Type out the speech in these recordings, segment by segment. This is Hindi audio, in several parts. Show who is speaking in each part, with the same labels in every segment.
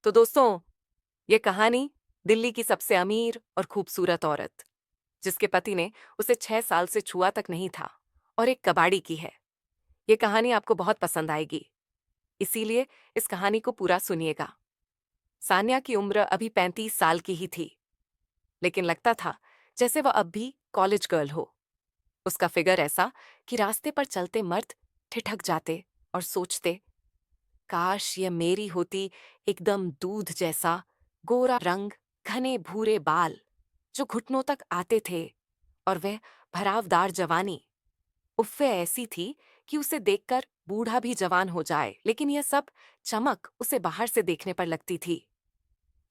Speaker 1: तो दोस्तों, ये कहानी दिल्ली की सबसे अमीर और खूबसूरत औरत, जिसके पति ने उसे 6 साल से छुआ तक नहीं था, और एक कबाड़ी की है। ये कहानी आपको बहुत पसंद आएगी, इसीलिए इस कहानी को पूरा सुनिएगा। सान्या की उम्र अभी 35 साल की ही थी, लेकिन लगता था जैसे वह अब भी कॉलेज गर्ल हो। उसका फिगर ऐसा कि रास्ते पर चलते मर्द ठिठक जाते और सोचते, काश ये मेरी होती, एकदम दूध जैसा गोरा रंग, घने भूरे बाल जो घुटनों तक आते थे, और वह भरावदार जवानी। उफ्फे ऐसी थी कि उसे देखकर बूढ़ा भी जवान हो जाए, लेकिन यह सब चमक उसे बाहर से देखने पर लगती थी।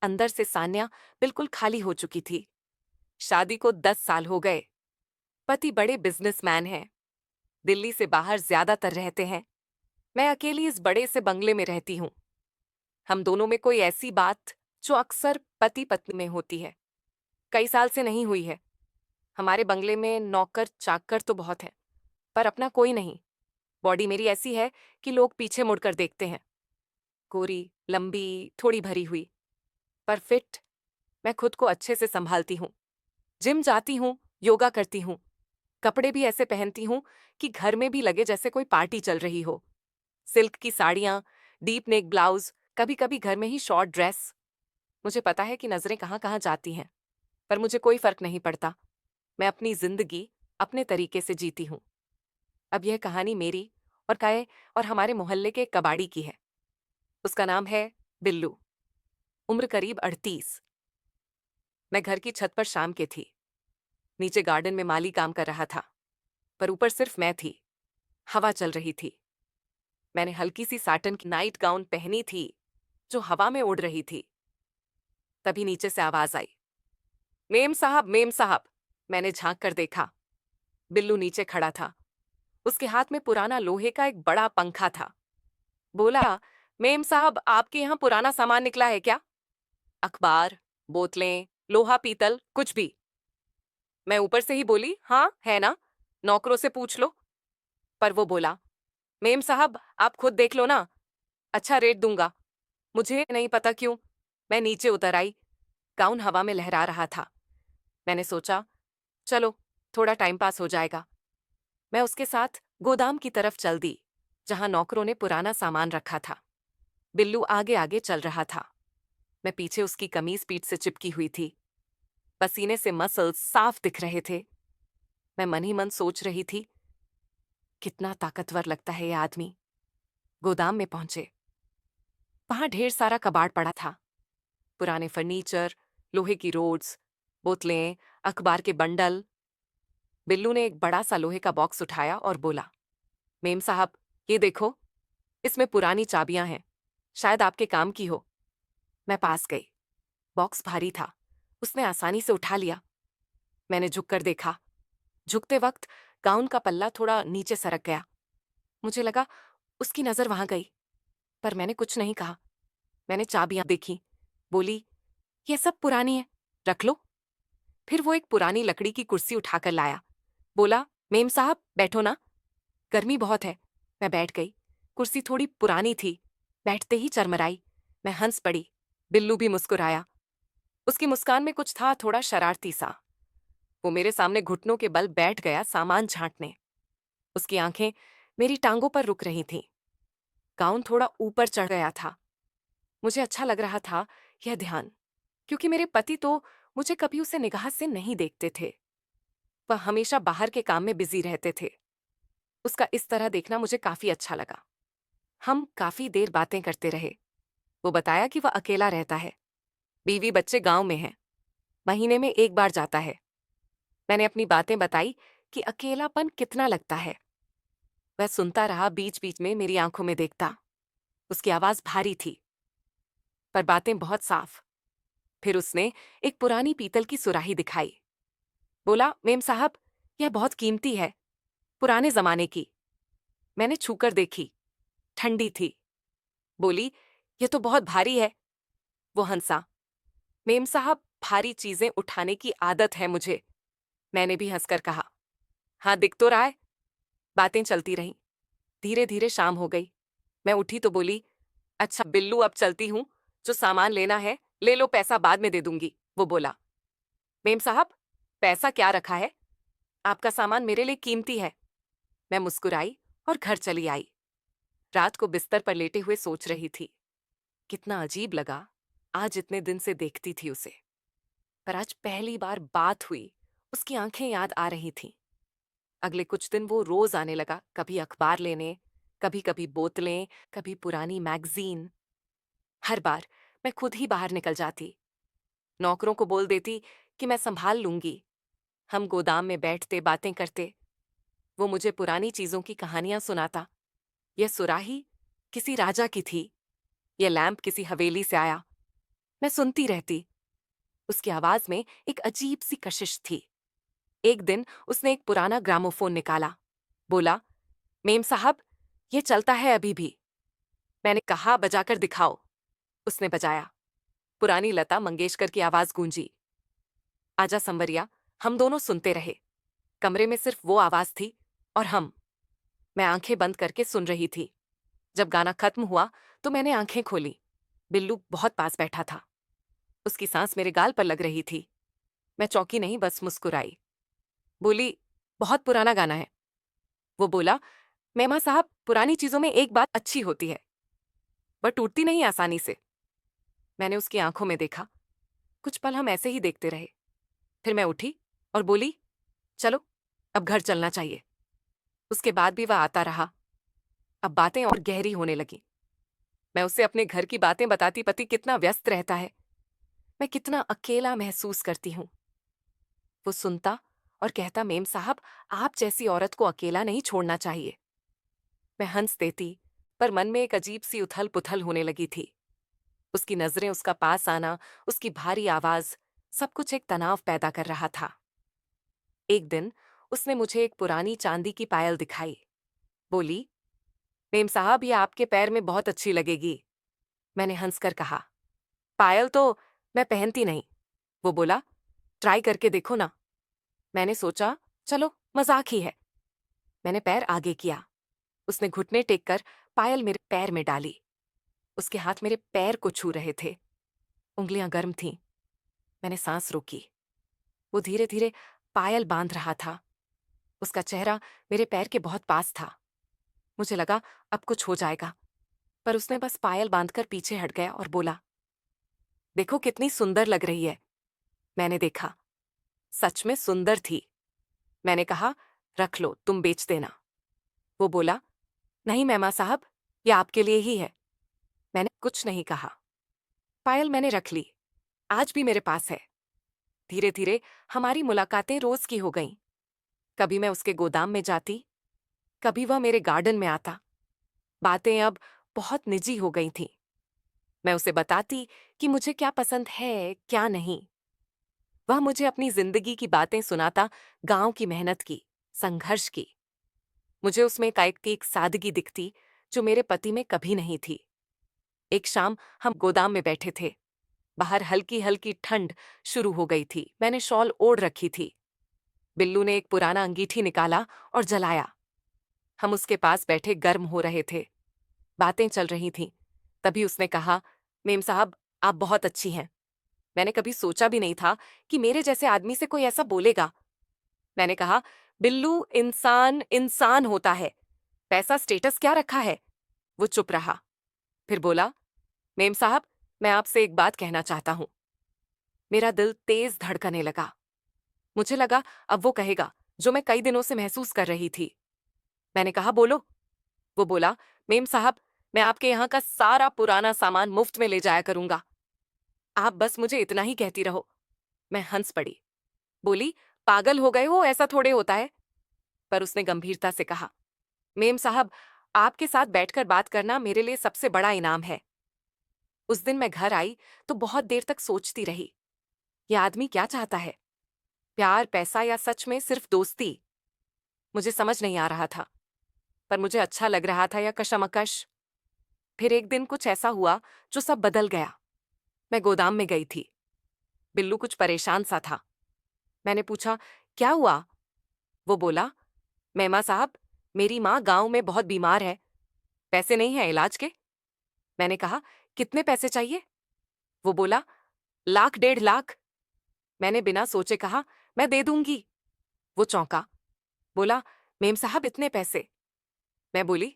Speaker 1: अंदर से सान्या बिल्कुल खाली हो चुकी थी। शादी को 10 साल हो गए। पति बड़े बिजनेसमैन हैं, दिल्ली से बाहर ज्यादातर रहते हैं। मैं अकेली इस बड़े से बंगले में रहती हूँ। हम दोनों में कोई ऐसी बात जो अक्सर पति पत्नी में होती है, कई साल से नहीं हुई है। हमारे बंगले में नौकर चाकर तो बहुत है, पर अपना कोई नहीं। बॉडी मेरी ऐसी है कि लोग पीछे मुड़कर देखते हैं। गोरी, लंबी, थोड़ी भरी हुई, पर फिट। मैं खुद को अच्छे से संभालती हूँ। जिम जाती हूँ, योगा करती हूँ। कपड़े भी ऐसे पहनती हूँ कि घर में भी लगे जैसे कोई पार्टी चल रही हो। सिल्क की साड़ियाँ, डीप नेक ब्लाउज, कभी कभी घर में ही शॉर्ट ड्रेस। मुझे पता है कि नजरें कहाँ कहाँ जाती हैं, पर मुझे कोई फर्क नहीं पड़ता। मैं अपनी जिंदगी अपने तरीके से जीती हूँ। अब यह कहानी मेरी और काये और हमारे मोहल्ले के एक कबाड़ी की है। उसका नाम है बिल्लू। उम्र करीब 38। मैं घर की छत पर शाम के थी। नीचे गार्डन में माली काम कर रहा था, पर ऊपर सिर्फ मैं थी। हवा चल रही थी। मैंने हल्की सी साटन की नाइट गाउन पहनी थी जो हवा में उड़ रही थी। तभी नीचे से आवाज आई, मेम साहब, मेम साहब। मैंने झांक कर देखा। बिल्लू नीचे खड़ा था। उसके हाथ में पुराना लोहे का एक बड़ा पंखा था। बोला, मेम साहब, आपके यहाँ पुराना सामान निकला है क्या? अखबार, बोतलें, लोहा पीतल, कुछ भी। मैं ऊपर से ही बोली, हाँ है ना, नौकरों से पूछ लो। पर वो बोला, मेम साहब आप खुद देख लो ना, अच्छा रेट दूंगा। मुझे नहीं पता क्यों मैं नीचे उतर आई। गाउन हवा में लहरा रहा था। मैंने सोचा, चलो थोड़ा टाइम पास हो जाएगा। मैं उसके साथ गोदाम की तरफ चल दी, जहां नौकरों ने पुराना सामान रखा था। बिल्लू आगे आगे चल रहा था। मैं पीछे उसकी कमीज पीठ से चिपकी हुई थी। पसीने से मसल्स साफ दिख रहे थे। मैं मन ही मन सोच रही थी, कितना ताकतवर लगता है ये आदमी। गोदाम में पहुंचे। वहां ढेर सारा कबाड़ पड़ा था। पुराने फर्नीचर, लोहे की रोड्स, बोतलें, अखबार के बंडल। बिल्लू ने एक बड़ा सा लोहे का बॉक्स उठाया और बोला, मेम साहब ये देखो, इसमें पुरानी चाबियां हैं, शायद आपके काम की हो। मैं पास गई। बॉक्स भारी था। उसने आसानी से उठा लिया। मैंने झुककर देखा। झुकते वक्त गाउन का पल्ला थोड़ा नीचे सरक गया। मुझे लगा उसकी नजर वहां गई, पर मैंने कुछ नहीं कहा। मैंने चाबियां देखी, बोली, ये सब पुरानी है, रख लो। फिर वो एक पुरानी लकड़ी की कुर्सी उठाकर लाया। बोला, मेम साहब बैठो ना, गर्मी बहुत है। मैं बैठ गई। कुर्सी थोड़ी पुरानी थी, बैठते ही चरमराई। मैं हंस पड़ी। बिल्लू भी मुस्कुराया। उसकी मुस्कान में कुछ था थोड़ा शरारती सा। वो मेरे सामने घुटनों के बल बैठ गया सामान छांटने। उसकी आंखें मेरी टांगों पर रुक रही थीं। गाउन थोड़ा ऊपर चढ़ गया था। मुझे अच्छा लग रहा था यह ध्यान, क्योंकि मेरे पति तो मुझे कभी उसे निगाह से नहीं देखते थे। वह हमेशा बाहर के काम में बिजी रहते थे। उसका इस तरह देखना मुझे काफी अच्छा लगा। हम काफी देर बातें करते रहे। वो बताया कि वह अकेला रहता है, बीवी बच्चे गांव में हैं, महीने में एक बार जाता है। मैंने अपनी बातें बताई कि अकेलापन कितना लगता है। वह सुनता रहा, बीच बीच में मेरी आंखों में देखता। उसकी आवाज भारी थी, पर बातें बहुत साफ। फिर उसने एक पुरानी पीतल की सुराही दिखाई। बोला, मेम साहब यह बहुत कीमती है, पुराने जमाने की। मैंने छूकर देखी, ठंडी थी। बोली, यह तो बहुत भारी है। वो हंसा। मेम साहब भारी चीजें उठाने की आदत है मुझे। मैंने भी हंसकर कहा, हाँ दिख तो रहा है। बातें चलती रहीं। धीरे धीरे शाम हो गई। मैं उठी तो बोली, अच्छा बिल्लू अब चलती हूँ, जो सामान लेना है ले लो, पैसा बाद में दे दूंगी, वो बोला। मेम साहब, पैसा क्या रखा है? आपका सामान मेरे लिए कीमती है। मैं मुस्कुराई और घर चली आई। रात को बिस्तर पर लेटे हुए सोच रही थी। कितना अजीब लगा, आज इतने दिन से देखती थी उसे, पर आज पहली बार बात हुई। उसकी आंखें याद आ रही थीं। अगले कुछ दिन वो रोज आने लगा, कभी अखबार लेने, कभी कभी बोतलें, कभी पुरानी मैगजीन। हर बार मैं खुद ही बाहर निकल जाती, नौकरों को बोल देती कि मैं संभाल लूंगी। हम गोदाम में बैठते, बातें करते। वो मुझे पुरानी चीजों की कहानियां सुनाता। यह सुराही किसी राजा की थी, यह लैंप किसी हवेली से आया। मैं सुनती रहती। उसकी आवाज में एक अजीब सी कशिश थी। एक दिन उसने एक पुराना ग्रामोफोन निकाला। बोला, मेम साहब, ये चलता है अभी भी। मैंने कहा, बजाकर दिखाओ। उसने बजाया। पुरानी लता मंगेशकर की आवाज गूंजी। आजा संवरिया। हम दोनों सुनते रहे। कमरे में सिर्फ वो आवाज थी और हम। मैं आंखें बंद करके सुन रही थी। जब गाना खत्म हुआ तो मैंने आंखें खोली। बिल्लू बहुत पास बैठा था। उसकी सांस मेरे गाल पर लग रही थी। मैं चौंकी नहीं, बस मुस्कुराई। बोली, बहुत पुराना गाना है। वो बोला, मेमा साहब, पुरानी चीजों में एक बात अच्छी होती है, वह टूटती नहीं आसानी से। मैंने उसकी आंखों में देखा। कुछ पल हम ऐसे ही देखते रहे। फिर मैं उठी और बोली, चलो अब घर चलना चाहिए। उसके बाद भी वह आता रहा। अब बातें और गहरी होने लगी। मैं उसे अपने घर की बातें बताती, पति कितना व्यस्त रहता है, मैं कितना अकेला महसूस करती हूँ। वो सुनता और कहता, मेम साहब, आप जैसी औरत को अकेला नहीं छोड़ना चाहिए। मैं हंस देती, पर मन में एक अजीब सी उथल पुथल होने लगी थी। उसकी नजरें, उसका पास आना, उसकी भारी आवाज, सब कुछ एक तनाव पैदा कर रहा था। एक दिन उसने मुझे एक पुरानी चांदी की पायल दिखाई। बोली, मेम साहब, ये आपके पैर में बहुत अच्छी लगेगी। मैंने हंसकर कहा, पायल तो मैं पहनती नहीं। वो बोला, ट्राई करके देखो ना। मैंने सोचा, चलो मजाक ही है। मैंने पैर आगे किया। उसने घुटने टेक कर पायल मेरे पैर में डाली। उसके हाथ मेरे पैर को छू रहे थे। उंगलियां गर्म थीं। मैंने सांस रोकी। वो धीरे धीरे पायल बांध रहा था। उसका चेहरा मेरे पैर के बहुत पास था। मुझे लगा अब कुछ हो जाएगा, पर उसने बस पायल बांधकर पीछे हट गया और बोला, देखो कितनी सुंदर लग रही है। मैंने देखा, सच में सुंदर थी। मैंने कहा, रख लो, तुम बेच देना। वो बोला, नहीं मेमा साहब, ये आपके लिए ही है। मैंने कुछ नहीं कहा। पायल मैंने रख ली, आज भी मेरे पास है। धीरे धीरे हमारी मुलाकातें रोज की हो गईं। कभी मैं उसके गोदाम में जाती, कभी वह मेरे गार्डन में आता। बातें अब बहुत निजी हो गई थीं। मैं उसे बताती कि मुझे क्या पसंद है, क्या नहीं। वह मुझे अपनी जिंदगी की बातें सुनाता, गांव की मेहनत की, संघर्ष की। मुझे उसमें एक सादगी दिखती जो मेरे पति में कभी नहीं थी। एक शाम हम गोदाम में बैठे थे। बाहर हल्की हल्की ठंड शुरू हो गई थी। मैंने शॉल ओढ़ रखी थी। बिल्लू ने एक पुराना अंगीठी निकाला और जलाया। हम उसके पास बैठे गर्म हो रहे थे। बातें चल रही थीं। तभी उसने कहा, मेम साहब, आप बहुत अच्छी हैं। मैंने कभी सोचा भी नहीं था कि मेरे जैसे आदमी से कोई ऐसा बोलेगा। मैंने कहा, बिल्लू, इंसान इंसान होता है, पैसा स्टेटस क्या रखा है। वो चुप रहा। फिर बोला, मेम साहब, मैं आपसे एक बात कहना चाहता हूं। मेरा दिल तेज धड़कने लगा। मुझे लगा अब वो कहेगा जो मैं कई दिनों से महसूस कर रही थी। मैंने कहा, बोलो। वो बोला, मेम साहब, मैं आपके यहाँ का सारा पुराना सामान मुफ्त में ले जाया करूंगा। आप बस मुझे इतना ही कहती रहो। मैं हंस पड़ी। बोली, पागल हो गए हो, ऐसा थोड़े होता है। पर उसने गंभीरता से कहा, मेम साहब, आपके साथ बैठकर बात करना मेरे लिए सबसे बड़ा इनाम है। उस दिन मैं घर आई तो बहुत देर तक सोचती रही, यह आदमी क्या चाहता है? प्यार, पैसा या सच में सिर्फ दोस्ती? मुझे समझ नहीं आ रहा था, पर मुझे अच्छा लग रहा था या कशमकश। फिर एक दिन कुछ ऐसा हुआ जो सब बदल गया। मैं गोदाम में गई थी। बिल्लू कुछ परेशान सा था। मैंने पूछा, क्या हुआ? वो बोला, मेमा साहब, मेरी माँ गांव में बहुत बीमार है, पैसे नहीं हैं इलाज के। मैंने कहा, कितने पैसे चाहिए? वो बोला, लाख 1.5 लाख। मैंने बिना सोचे कहा, मैं दे दूंगी। वो चौंका, बोला, मेम साहब इतने पैसे? मैं बोली,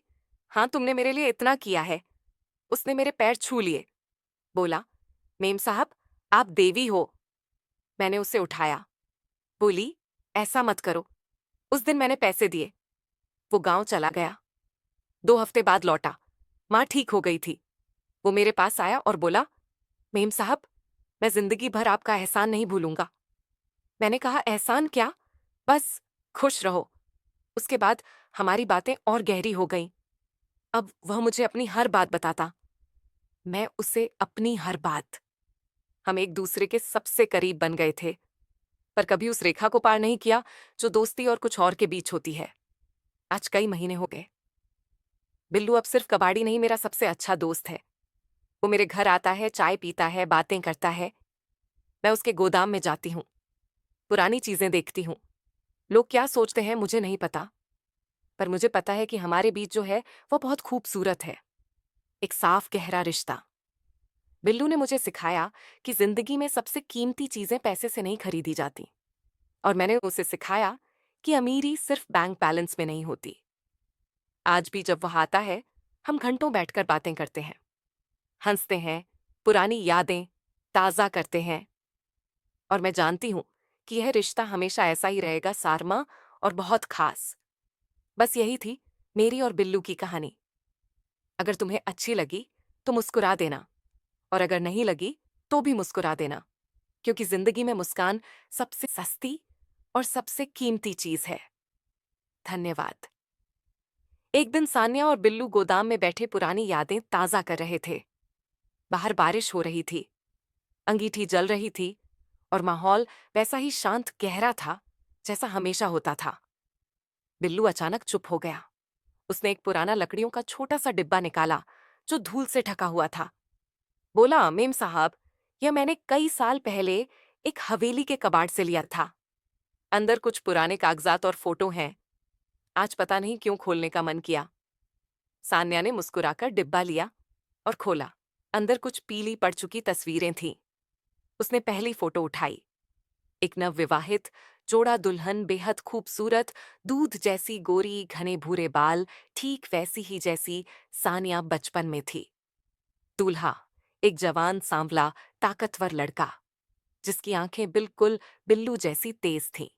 Speaker 1: हाँ तुमने मेरे लिए इतना किया है। उसने मेरे पैर छू लिए, बोला, मेम साहब आप देवी हो। मैंने उसे उठाया, बोली, ऐसा मत करो। उस दिन मैंने पैसे दिए। वो गांव चला गया। 2 हफ्ते बाद लौटा। माँ ठीक हो गई थी। वो मेरे पास आया और बोला, मेम साहब मैं जिंदगी भर आपका एहसान नहीं भूलूंगा। मैंने कहा, एहसान क्या? बस खुश रहो। उसके बाद हमारी बातें और गहरी हो गईं। अब वह मुझे अपनी हर बात बताता, मैं उसे अपनी हर बात। हम एक दूसरे के सबसे करीब बन गए थे, पर कभी उस रेखा को पार नहीं किया जो दोस्ती और कुछ और के बीच होती है। आज कई महीने हो गए। बिल्लू अब सिर्फ कबाड़ी नहीं, मेरा सबसे अच्छा दोस्त है। वो मेरे घर आता है, चाय पीता है, बातें करता है। मैं उसके गोदाम में जाती हूँ, पुरानी चीजें देखती हूँ। लोग क्या सोचते हैं मुझे नहीं पता, पर मुझे पता है कि हमारे बीच जो है वो बहुत खूबसूरत है। एक साफ गहरा रिश्ता। बिल्लू ने मुझे सिखाया कि जिंदगी में सबसे कीमती चीजें पैसे से नहीं खरीदी जाती। और मैंने उसे सिखाया कि अमीरी सिर्फ बैंक बैलेंस में नहीं होती। आज भी जब वह आता है, हम घंटों बैठकर बातें करते हैं, हंसते हैं, पुरानी यादें ताजा करते हैं। और मैं जानती हूं कि यह रिश्ता हमेशा ऐसा ही रहेगा, सारमा, और बहुत खास। बस यही थी मेरी और बिल्लू की कहानी। अगर तुम्हें अच्छी लगी तो मुस्कुरा देना, और अगर नहीं लगी तो भी मुस्कुरा देना, क्योंकि जिंदगी में मुस्कान सबसे सस्ती और सबसे कीमती चीज है। धन्यवाद। एक दिन सान्या और बिल्लू गोदाम में बैठे पुरानी यादें ताजा कर रहे थे। बाहर बारिश हो रही थी, अंगीठी जल रही थी, और माहौल वैसा ही शांत गहरा था जैसा हमेशा होता था। बिल्लू अचानक चुप हो गया। उसने एक पुराना लकड़ियों का छोटा सा डिब्बा निकाला जो धूल से ढका हुआ था। बोला, मेम साहब यह मैंने कई साल पहले एक हवेली के कबाड़ से लिया था। अंदर कुछ पुराने कागजात और फोटो हैं। आज पता नहीं क्यों खोलने का मन किया। सान्या ने मुस्कुराकर डिब्बा लिया और खोला। अंदर कुछ पीली पड़ चुकी तस्वीरें थीं। उसने पहली फोटो उठाई। एक नवविवाहित जोड़ा दुल्हन, बेहद खूबसूरत, दूध जैसी गोरी, घने भूरे बाल, ठीक वैसी ही जैसी सानिया बचपन में थी। दूल्हा एक जवान, सांवला, ताकतवर लड़का, जिसकी आंखें बिल्कुल बिल्लू जैसी तेज थीं।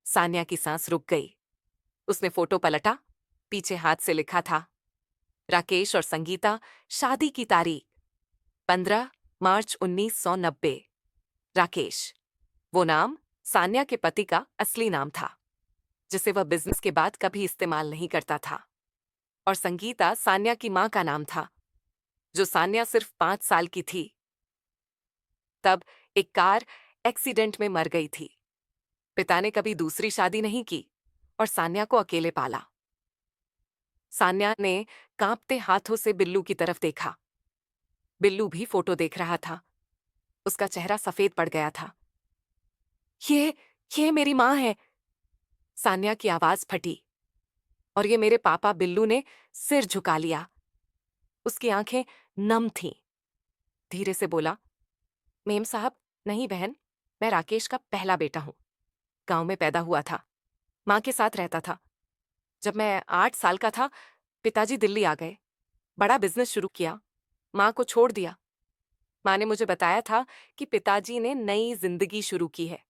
Speaker 1: सानिया की सांस रुक गई। उसने फोटो पलटा। पीछे हाथ से लिखा था, राकेश और संगीता, शादी की तारीख 15 मार्च 1990। राकेश, वो नाम सान्या के पति का असली नाम था, जिसे वह बिजनेस के बाद कभी इस्तेमाल नहीं करता था। और संगीता सान्या की मां का नाम था, जो सान्या सिर्फ 5 साल की थी तब एक कार एक्सीडेंट में मर गई थी। पिता ने कभी दूसरी शादी नहीं की और सान्या को अकेले पाला। सान्या ने कांपते हाथों से बिल्लू की तरफ देखा। बिल्लू भी फोटो देख रहा था। उसका चेहरा सफेद पड़ गया था। ये ये मेरी मां है, सान्या की आवाज फटी। और ये मेरे पापा। बिल्लू ने सिर झुका लिया। उसकी आंखें नम थीं। धीरे से बोला, मेम साहब, नहीं बहन, मैं राकेश का पहला बेटा हूं। गांव में पैदा हुआ था, मां के साथ रहता था। जब मैं 8 साल का था, पिताजी दिल्ली आ गए, बड़ा बिजनेस शुरू किया, मां को छोड़ दिया। मां ने मुझे बताया था कि पिताजी ने नई जिंदगी शुरू की है,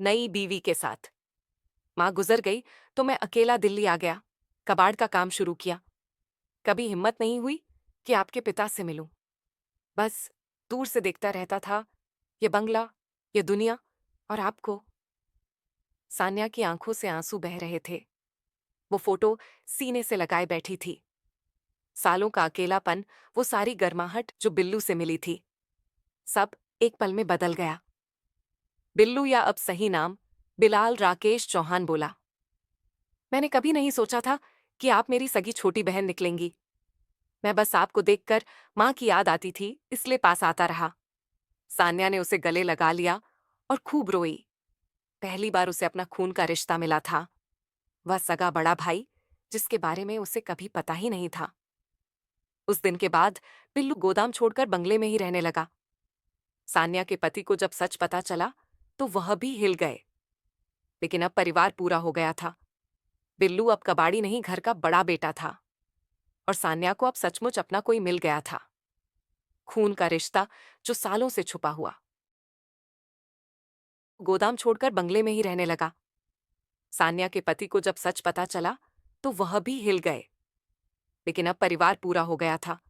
Speaker 1: नई बीवी के साथ। मां गुजर गई तो मैं अकेला दिल्ली आ गया, कबाड़ का काम शुरू किया। कभी हिम्मत नहीं हुई कि आपके पिता से मिलूं। बस दूर से देखता रहता था, ये बंगला, ये दुनिया, और आपको। सान्या की आंखों से आंसू बह रहे थे। वो फोटो सीने से लगाए बैठी थी। सालों का अकेलापन, वो सारी गर्माहट जो बिल्लू से मिली थी, सब एक पल में बदल गया। बिल्लू, या अब सही नाम बिलाल राकेश चौहान, बोला, मैंने कभी नहीं सोचा था कि आप मेरी सगी छोटी बहन निकलेंगी। मैं बस आपको देखकर मां की याद आती थी, इसलिए पास आता रहा। सान्या ने उसे गले लगा लिया और खूब रोई। पहली बार उसे अपना खून का रिश्ता मिला था, वह सगा बड़ा भाई, जिसके बारे में उसे कभी पता ही नहीं था। उस दिन के बाद बिल्लू गोदाम छोड़कर बंगले में ही रहने लगा। सान्या के पति को जब सच पता चला तो वह भी हिल गए। लेकिन अब परिवार पूरा हो गया था। बिल्लू अब कबाड़ी नहीं, घर का बड़ा बेटा था। और सान्या को अब सचमुच अपना कोई मिल गया था। खून का रिश्ता जो सालों से छुपा हुआ। गोदाम छोड़कर बंगले में ही रहने लगा। सान्या के पति को जब सच पता चला तो वह भी हिल गए। लेकिन अब परिवार पूरा हो गया था।